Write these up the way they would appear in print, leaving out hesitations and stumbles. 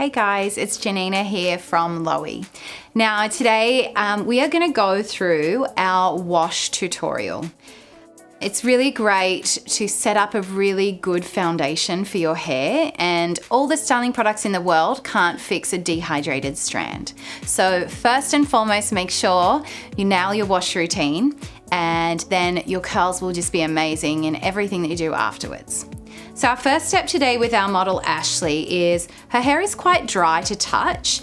Hey guys, it's Janina here from Lowy. Now today we are going to go through our wash tutorial. It's really great to set up a really good foundation for your hair, and all the styling products in the world can't fix a dehydrated strand. So first and foremost, make sure you nail your wash routine, and then your curls will just be amazing in everything that you do afterwards. So our first step today with our model Ashley is her hair is quite dry to touch.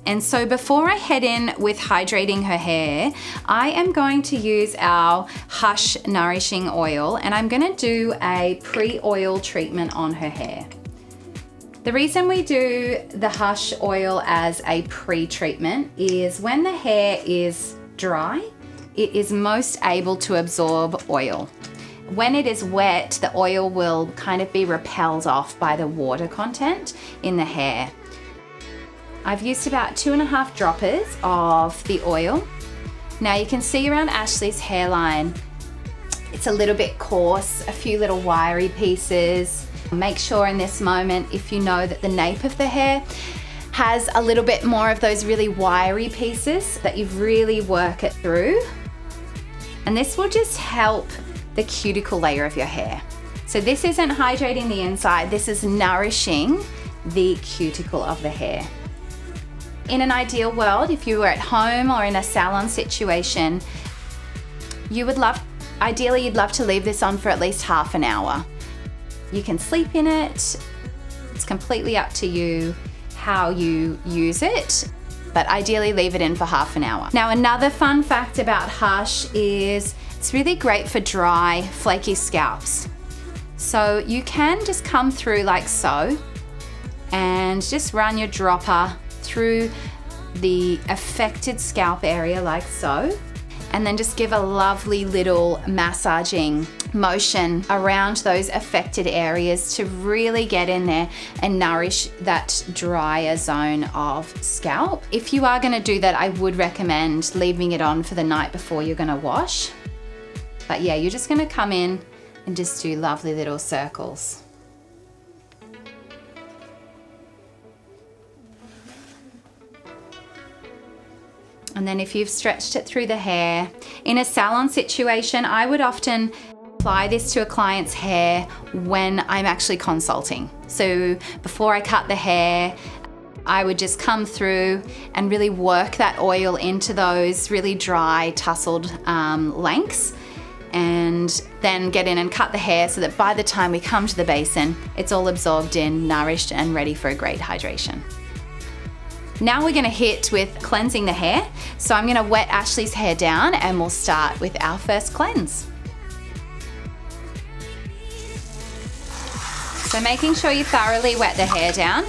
And so before I head in with hydrating her hair, I am going to use our Hush Nourishing Oil, and I'm gonna do a pre-oil treatment on her hair. The reason we do the Hush oil as a pre-treatment is when the hair is dry, it is most able to absorb oil. When it is wet, the oil will kind of be repelled off by the water content in the hair. I've used about 2.5 droppers of the oil. Now you can see around Ashley's hairline, it's a little bit coarse, a few little wiry pieces. Make sure in this moment, if you know that the nape of the hair has a little bit more of those really wiry pieces, that you really work it through. And this will just help the cuticle layer of your hair. So this isn't hydrating the inside, this is nourishing the cuticle of the hair. In an ideal world, if you were at home or in a salon situation, ideally you'd love to leave this on for at least half an hour. You can sleep in it, it's completely up to you how you use it, but ideally leave it in for half an hour. Now another fun fact about Hush is it's really great for dry, flaky scalps. So you can just come through like so and just run your dropper through the affected scalp area like so, and then just give a lovely little massaging motion around those affected areas to really get in there and nourish that drier zone of scalp. If you are going to do that, I would recommend leaving it on for the night before you're going to wash. But yeah, you're just going to come in and just do lovely little circles. And then if you've stretched it through the hair, in a salon situation, I would often apply this to a client's hair when I'm actually consulting. So before I cut the hair, I would just come through and really work that oil into those really dry, tousled lengths, and then get in and cut the hair so that by the time we come to the basin, it's all absorbed in, nourished, and ready for a great hydration. Now we're gonna hit with cleansing the hair. So I'm gonna wet Ashley's hair down and we'll start with our first cleanse. So making sure you thoroughly wet the hair down.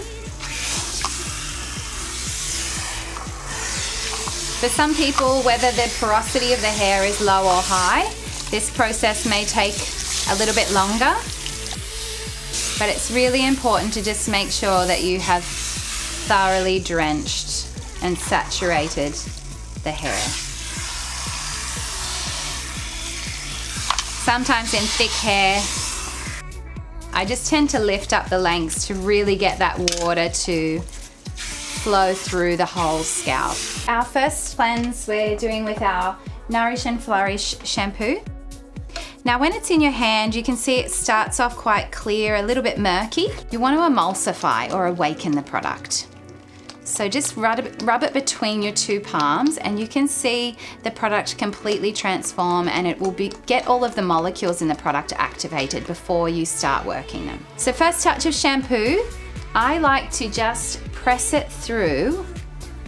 For some people, whether the porosity of the hair is low or high, this process may take a little bit longer, but it's really important to just make sure that you have thoroughly drenched and saturated the hair. Sometimes in thick hair, I just tend to lift up the lengths to really get that water to flow through the whole scalp. Our first cleanse we're doing with our Nourish and Flourish shampoo. Now when it's in your hand, you can see it starts off quite clear, a little bit murky. You want to emulsify or awaken the product. So just rub it between your two palms, and you can see the product completely transform, and it will get all of the molecules in the product activated before you start working them. So first touch of shampoo, I like to just press it through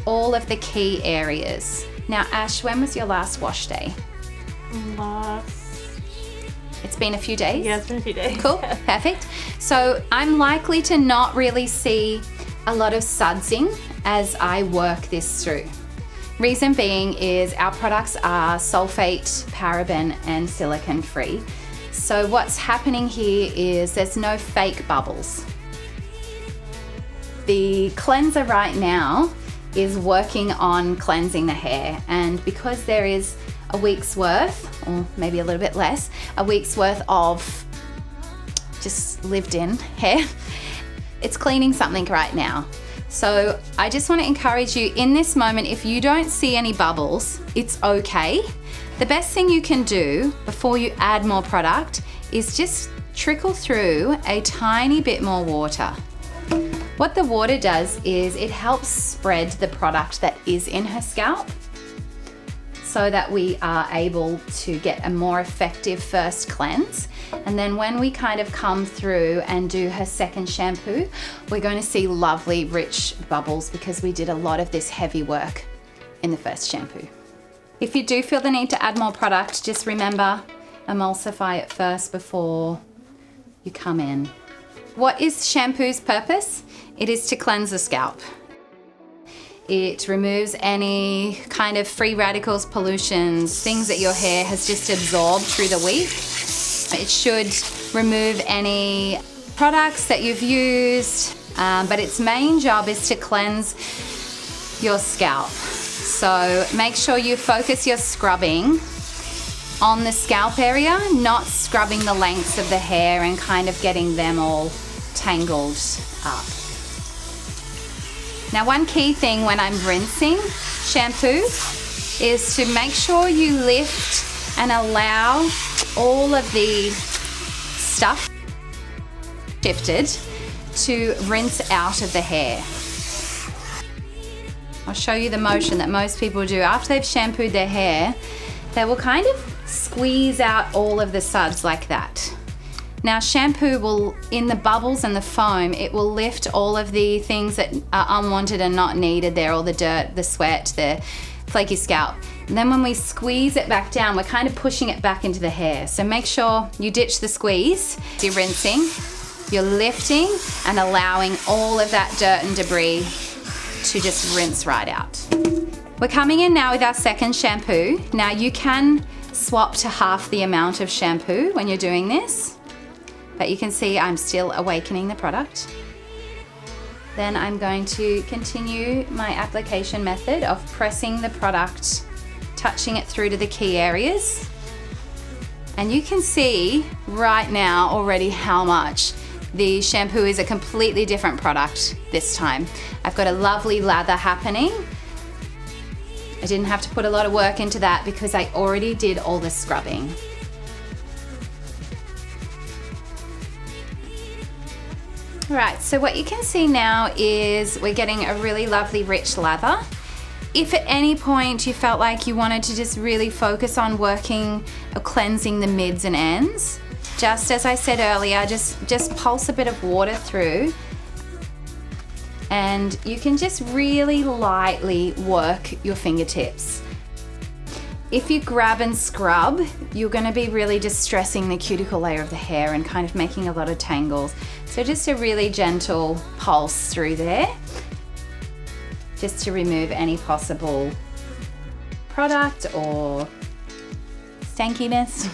all of the key areas. Now Ash, when was your last wash day? It's been a few days? Yeah, it's been a few days. Cool, perfect. So I'm likely to not really see a lot of sudsing as I work this through. Reason being is our products are sulfate, paraben, and silicone free. So what's happening here is there's no fake bubbles. The cleanser right now is working on cleansing the hair, and because there is a week's worth, or maybe a little bit less, a week's worth of just lived in hair, it's cleaning something right now. So I just want to encourage you in this moment, if you don't see any bubbles, it's okay. The best thing you can do before you add more product is just trickle through a tiny bit more water. What the water does is it helps spread the product that is in her scalp so that we are able to get a more effective first cleanse. And then when we kind of come through and do her second shampoo, we're going to see lovely rich bubbles because we did a lot of this heavy work in the first shampoo. If you do feel the need to add more product, just remember, emulsify it first before you come in. What is shampoo's purpose? It is to cleanse the scalp. It removes any kind of free radicals, pollutions, things that your hair has just absorbed through the week. It should remove any products that you've used, but its main job is to cleanse your scalp. So make sure you focus your scrubbing on the scalp area, not scrubbing the lengths of the hair and kind of getting them all tangled up. Now, one key thing when I'm rinsing shampoo is to make sure you lift and allow all of the stuff shifted to rinse out of the hair. I'll show you the motion that most people do. After they've shampooed their hair, they will kind of squeeze out all of the suds like that. Now, shampoo will, in the bubbles and the foam, it will lift all of the things that are unwanted and not needed there, all the dirt, the sweat, the flaky scalp. And then when we squeeze it back down, we're kind of pushing it back into the hair. So make sure you ditch the squeeze. You're rinsing, you're lifting and allowing all of that dirt and debris to just rinse right out. We're coming in now with our second shampoo. Now you can swap to half the amount of shampoo when you're doing this, but you can see I'm still awakening the product. Then I'm going to continue my application method of pressing the product, touching it through to the key areas. And you can see right now already how much the shampoo is a completely different product this time. I've got a lovely lather happening. I didn't have to put a lot of work into that because I already did all the scrubbing. All right, so what you can see now is we're getting a really lovely rich lather. If at any point you felt like you wanted to just really focus on working or cleansing the mids and ends, just as I said earlier, just pulse a bit of water through and you can just really lightly work your fingertips. If you grab and scrub, you're going to be really distressing the cuticle layer of the hair and kind of making a lot of tangles. So just a really gentle pulse through there, just to remove any possible product or stankiness,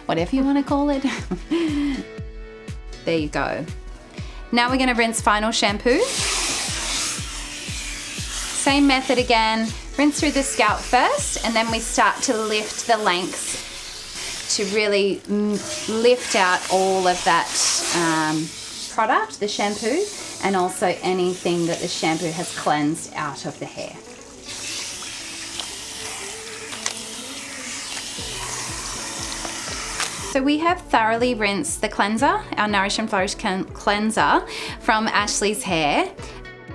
whatever you want to call it. There you go. Now we're going to rinse final shampoo. Same method again. Rinse through the scalp first, and then we start to lift the lengths to really lift out all of that product, the shampoo, and also anything that the shampoo has cleansed out of the hair. So we have thoroughly rinsed the cleanser, our Nourish and Flourish cleanser from Ashley's hair.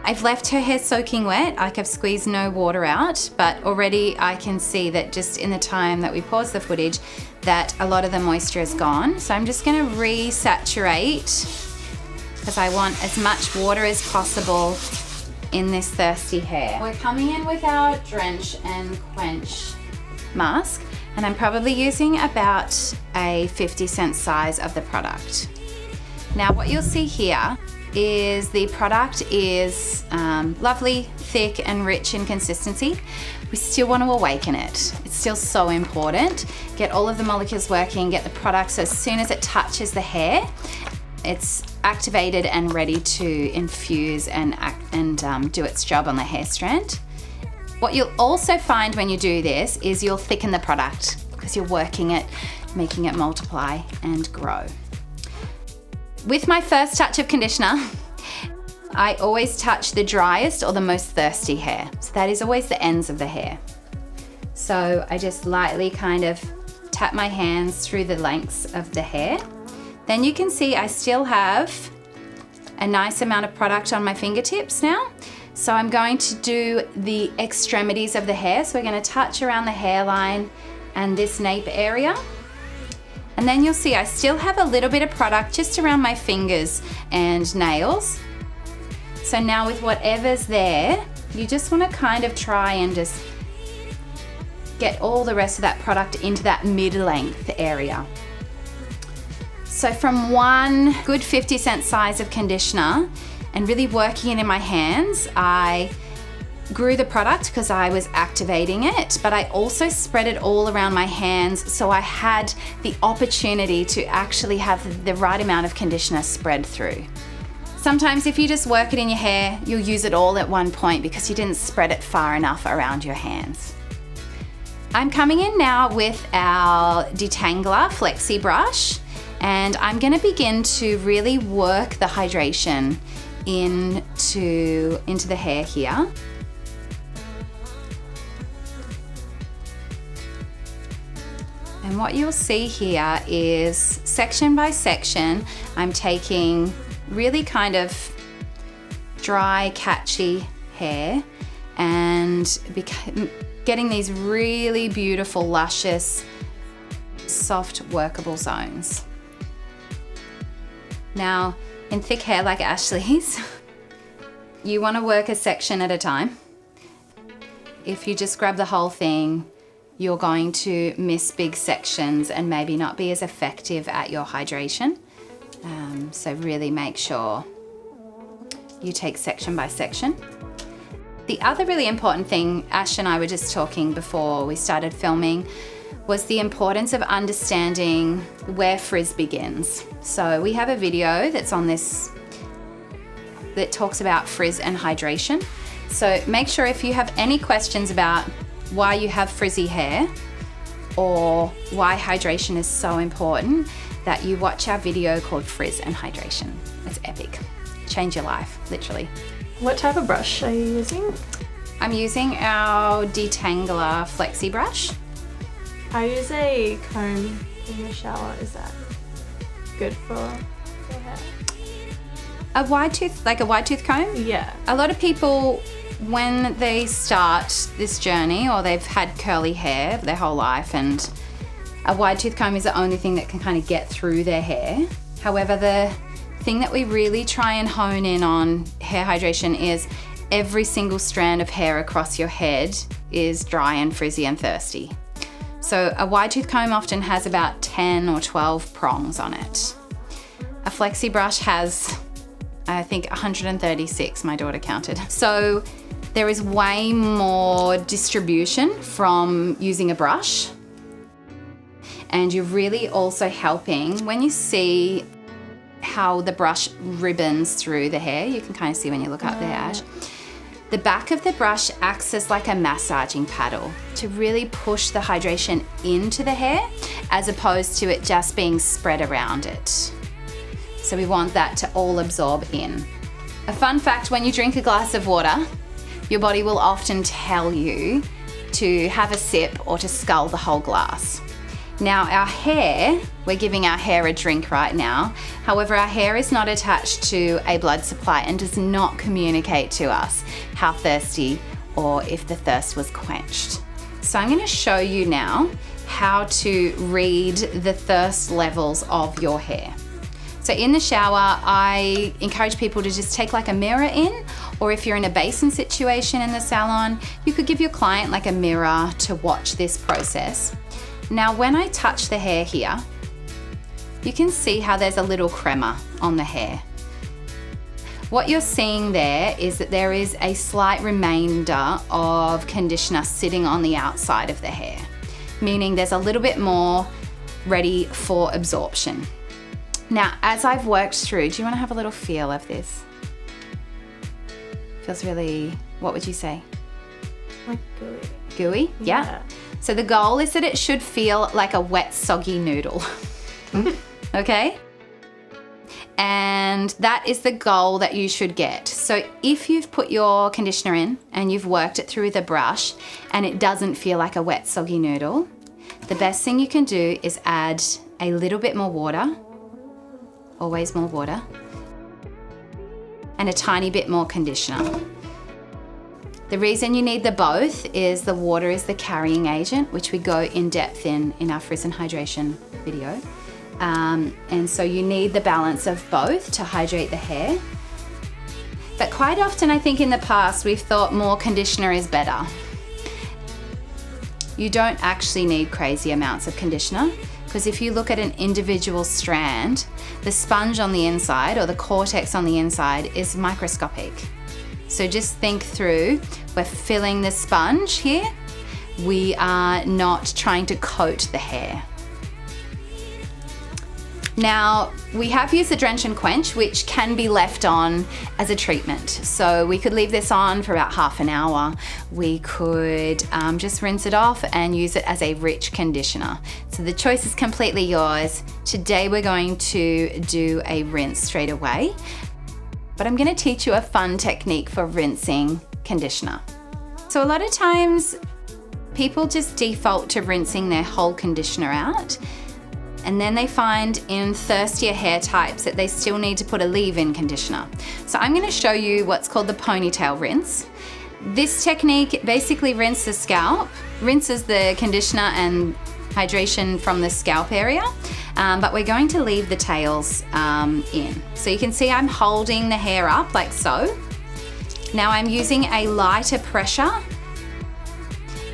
I've left her hair soaking wet, like I've squeezed no water out, but already I can see that just in the time that we paused the footage that a lot of the moisture is gone. So I'm just gonna resaturate because I want as much water as possible in this thirsty hair. We're coming in with our Drench and Quench mask, and I'm probably using about a 50-cent size of the product. Now what you'll see here is the product is lovely, thick and rich in consistency. We still want to awaken it. It's still so important. Get all of the molecules working, get the product so as soon as it touches the hair, it's activated and ready to infuse and do its job on the hair strand. What you'll also find when you do this is you'll thicken the product because you're working it, making it multiply and grow. With my first touch of conditioner, I always touch the driest or the most thirsty hair. So that is always the ends of the hair. So I just lightly kind of tap my hands through the lengths of the hair. Then you can see I still have a nice amount of product on my fingertips now. So I'm going to do the extremities of the hair. So we're going to touch around the hairline and this nape area. And then you'll see I still have a little bit of product just around my fingers and nails. So now with whatever's there, you just want to kind of try and just get all the rest of that product into that mid-length area. So from one good 50-cent size of conditioner and really working it in my hands, I grew the product because I was activating it, but I also spread it all around my hands so I had the opportunity to actually have the right amount of conditioner spread through. Sometimes if you just work it in your hair, you'll use it all at one point because you didn't spread it far enough around your hands. I'm coming in now with our Detangler Flexi brush, and I'm going to begin to really work the hydration into the hair here. And what you'll see here is section by section, I'm taking really kind of dry, catchy hair and getting these really beautiful, luscious, soft, workable zones. Now, in thick hair like Ashley's, you want to work a section at a time. If you just grab the whole thing, you're going to miss big sections and maybe not be as effective at your hydration. So really make sure you take section by section. The other really important thing, Ash and I were just talking before we started filming, was the importance of understanding where frizz begins. So we have a video that's on this that talks about frizz and hydration. So make sure if you have any questions about why you have frizzy hair or why hydration is so important, that you watch our video called Frizz and Hydration. It's epic. Change your life, literally. What type of brush are you using? I'm using our Detangler Flexi brush. I use a comb in the shower. Is that good for your hair? A wide tooth, like a wide tooth comb? Yeah. A lot of people, when they start this journey or they've had curly hair their whole life and a wide tooth comb is the only thing that can kind of get through their hair. However, the thing that we really try and hone in on hair hydration is every single strand of hair across your head is dry and frizzy and thirsty. So a wide tooth comb often has about 10 or 12 prongs on it. A flexi brush has, I think, 136, my daughter counted. So there is way more distribution from using a brush. And you're really also helping when you see how the brush ribbons through the hair. You can kind of see when you look up there, Ash. The back of the brush acts as like a massaging paddle to really push the hydration into the hair as opposed to it just being spread around it. So we want that to all absorb in. A fun fact, when you drink a glass of water, your body will often tell you to have a sip or to scull the whole glass. Now our hair, we're giving our hair a drink right now. However, our hair is not attached to a blood supply and does not communicate to us how thirsty or if the thirst was quenched. So I'm going to show you now how to read the thirst levels of your hair. So in the shower, I encourage people to just take like a mirror in, or if you're in a basin situation in the salon, you could give your client like a mirror to watch this process. Now, when I touch the hair here, you can see how there's a little crema on the hair. What you're seeing there is that there is a slight remainder of conditioner sitting on the outside of the hair, meaning there's a little bit more ready for absorption. Now, as I've worked through, do you want to have a little feel of this? Feels really, what would you say? Like gooey. Gooey? Yeah. So the goal is that it should feel like a wet, soggy noodle. Okay? And that is the goal that you should get. So if you've put your conditioner in and you've worked it through the brush and it doesn't feel like a wet, soggy noodle, the best thing you can do is add a little bit more water, always more water, and a tiny bit more conditioner. The reason you need the both is the water is the carrying agent, which we go in depth in our frizz and hydration video. And so you need the balance of both to hydrate the hair. But quite often, I think in the past, we've thought more conditioner is better. You don't actually need crazy amounts of conditioner, because if you look at an individual strand, the sponge on the inside or the cortex on the inside is microscopic. So just think through, we're filling the sponge here. We are not trying to coat the hair. Now, we have used the Drench and Quench, which can be left on as a treatment. So we could leave this on for about half an hour. We could just rinse it off and use it as a rich conditioner. So the choice is completely yours. Today we're going to do a rinse straight away, but I'm gonna teach you a fun technique for rinsing conditioner. So a lot of times people just default to rinsing their whole conditioner out, and then they find in thirstier hair types that they still need to put a leave-in conditioner. So I'm gonna show you what's called the Ponytail Rinse. This technique basically rinses the scalp, rinses the conditioner and hydration from the scalp area, but we're going to leave the tails in. So you can see I'm holding the hair up like so. Now I'm using a lighter pressure,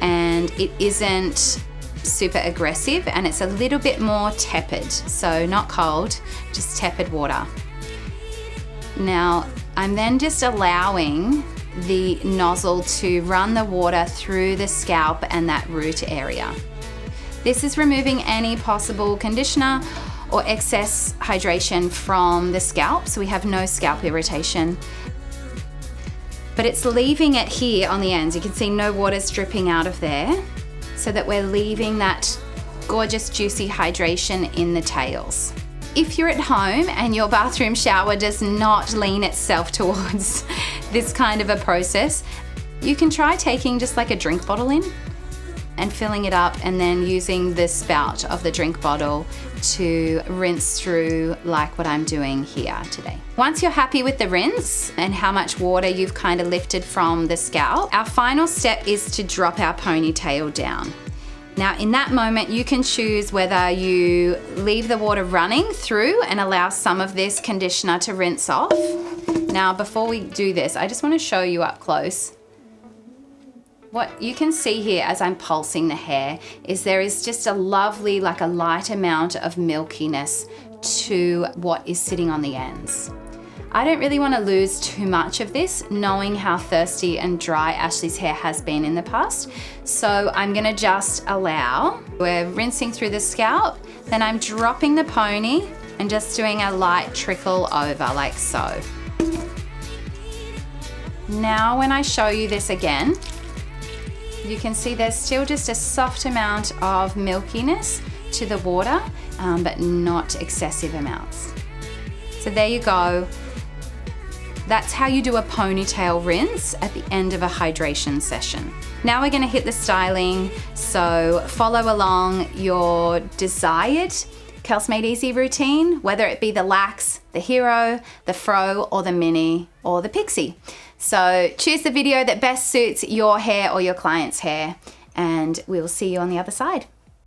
and it isn't super aggressive, and it's a little bit more tepid, so not cold, just tepid water. Now I'm then just allowing the nozzle to run the water through the scalp and that root area. This is removing any possible conditioner or excess hydration from the scalp, so we have no scalp irritation. But it's leaving it here on the ends. You can see no water's dripping out of there, so that we're leaving that gorgeous juicy hydration in the tails. If you're at home and your bathroom shower does not lean itself towards this kind of a process, you can try taking just like a drink bottle in and filling it up, and then using the spout of the drink bottle to rinse through like what I'm doing here today. Once you're happy with the rinse and how much water you've kind of lifted from the scalp, our final step is to drop our ponytail down. Now in that moment, you can choose whether you leave the water running through and allow some of this conditioner to rinse off. Now before we do this, I just want to show you up close. What you can see here as I'm pulsing the hair is there is just a lovely, like a light amount of milkiness to what is sitting on the ends. I don't really want to lose too much of this, knowing how thirsty and dry Ashley's hair has been in the past. So I'm gonna just allow, we're rinsing through the scalp, then I'm dropping the pony and just doing a light trickle over like so. Now when I show you this again, you can see there's still just a soft amount of milkiness to the water, but not excessive amounts. So there you go. That's how you do a ponytail rinse at the end of a hydration session. Now we're gonna hit the styling, so follow along your desired Kels Made Easy routine, whether it be the Lax, the Hero, the Fro, or the Mini, or the Pixie. So choose the video that best suits your hair or your client's hair, and we'll see you on the other side.